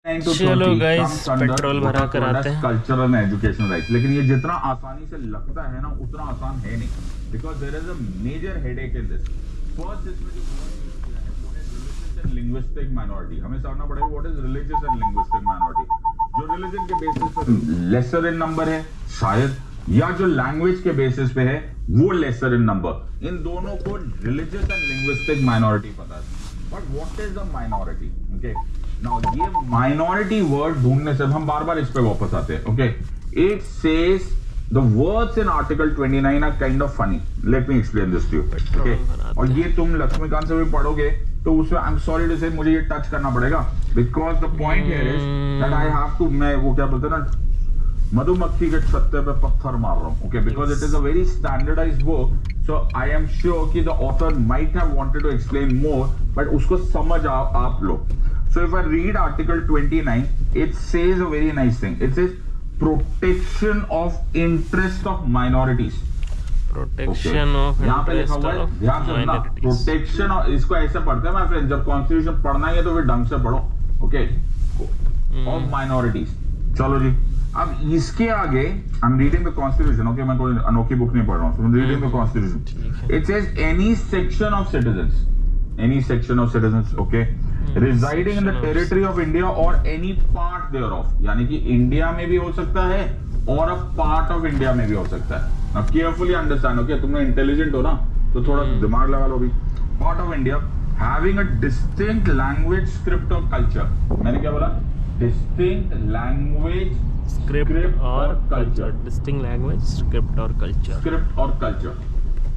चलो guys petrol भरा कर आते हैं। कल्चरल एंड एजुकेशनल राइट्स, लेकिन ये जितना आसानी से लगता है ना उतना आसान है नहीं, because there is a major headache in this. First इसमें जो रिलीजियस एंड लिंग्विस्टिक माइनॉरिटी, हमें समझना पड़ेगा what is religious and linguistic minority. जो रिलीजन के बेसिस पर लेसर इन नंबर है शायद, या जो लैंग्वेज के बेसिस पे है वो लेसर इन नंबर, इन दोनों को रिलीजियस एंड लिंग्विस्टिक माइनॉरिटी पता है। But what is the minority? Okay, now ये माइनॉरिटी वर्ड ढूंढने से हम बार बार इस पे वापस आते हैं। Okay, it says the words in article 29 are kind of funny. Let me explain this to you. Okay, और ये तुम लक्ष्मीकांत से भी पढ़ोगे तो उसमें आई एम सॉरी टू से मुझे ये टच करना पड़ेगा, because the point here is that I have to, मैं वो क्या बोलते हैं ना, मधुमक्खी के छत्ते पे पत्थर मार रहा हूं। Okay, because it is a very standardised book, so I am sure कि the author might have wanted to explain more, but उसको समझ आप लोग। So if I read Article 29, it says a very nice thing. It says protection of interest of minorities. Protection of यहाँ पे लिखा हुआ है, ध्यान से सुनना, protection of, इसको ऐसे पढ़ते हैं my friend, जब कॉन्स्टिट्यूशन पढ़ना है तो फिर ढंग से पढ़ो। Okay, of minorities। चलो जी, अब इसके आगे I am reading the constitution. Okay, मैं कोई अनोखी बुक नहीं पढ़ रहा हूँ, reading the constitution. It says any section of citizens, any section of citizens, okay, residing in the territory of India or any part thereof, यानी कि India में भी हो सकता है और अ पार्ट ऑफ इंडिया में भी हो सकता है। अब केयरफुली अंडरस्टैंड, ओके, तुम इंटेलिजेंट हो ना तो थोड़ा दिमाग लगा लो भी। Part of India having a distinct language, script और कल्चर। मैंने क्या बोला? डिस्टिंक्ट लैंग्वेज, स्क्रिप्ट और कल्चर। डिस्टिंक्ट लैंग्वेज, स्क्रिप्ट और कल्चर। स्क्रिप्ट और कल्चर,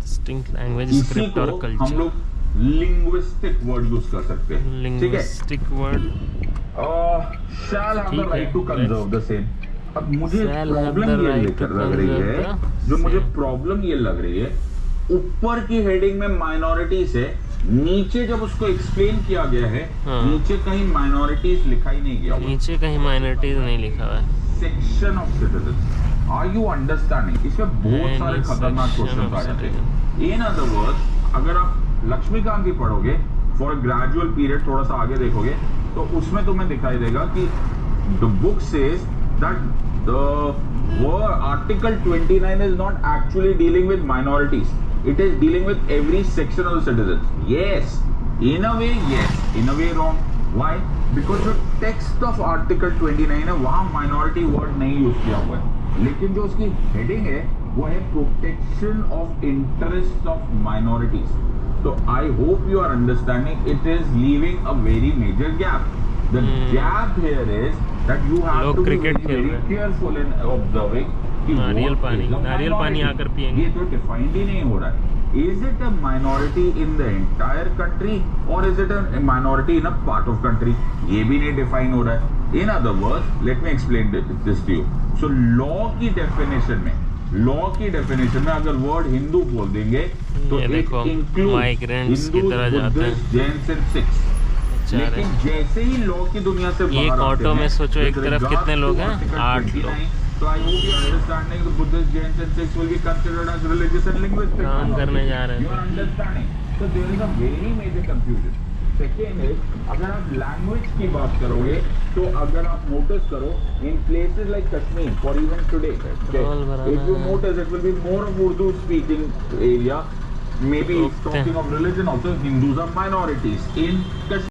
डिस्टिंक्ट लैंग्वेज, स्क्रिप्ट और कल्चर। हम लोग लिंग्विस्टिक वर्ड यूज कर सकते हैं। Linguistic word shall have the right to conserve the same. अब मुझे प्रॉब्लम ये लग रही है, जो मुझे प्रॉब्लम ये लग रही है, ऊपर की हेडिंग में माइनॉरिटीज है, नीचे जब उसको एक्सप्लेन किया गया है, नीचे कहीं माइनॉरिटीज लिखा ही नहीं गया। नीचे कहीं माइनॉरिटीज नहीं लिखा हुआ है। Section of citizens, are you understanding? इसमें बहुत सारे खतरनाक क्वेश्चन आ जाते हैं। इन अदर वर्ड्स, अगर आप लक्ष्मीकांत की पढ़ोगे फॉर ग्रेजुअल पीरियड, थोड़ा सा आगे देखोगे तो उसमें तुम्हें दिखाई देगा कि the book says that the word article 29 is not actually dealing with minorities, it is dealing with every section of the citizens. Yes, in a way yes, in a way wrong. Why? Because जो text of article 29 है वहां minority word नहीं use किया हुआ है, लेकिन जो उसकी हेडिंग है वो है protection of interest of minorities. So I hope you are understanding, it is leaving a very major gap. The gap here is that you have to be very careful in observing कि नारियल पानी आकर पिएंगे। ये तो defined ही नहीं हो रहा है। Is it a minority in the entire country or is it a minority in a part of country? ये भी नहीं डिफाइन हो रहा है। In other words, let me explain this to you. So law की definition में, law की definition में अगर वर्ड हिंदू बोल देंगे तो माइग्रेंट्स की तरह जाते हैं, जैन्स एंड सिख्स। लेकिन जैसे ही लॉ की दुनिया से बाहर एक ऑटो में सोचो एक तरफ कितने लोग हैं? 8 लोग। तो I hope you understanding the Buddhist, Jains and Sikhs will be considered as religious and linguistic. काम करने जा रहे हैं। You are understanding? So there is a very major confusion. Second is, अगर आप लैंग्वेज की बात करोगे तो अगर आप नोटिस करो in places like Kashmir for even today, if you notice it will be more of Urdu speaking area, maybe talking of religion also, Hindus are minorities in Kashmir.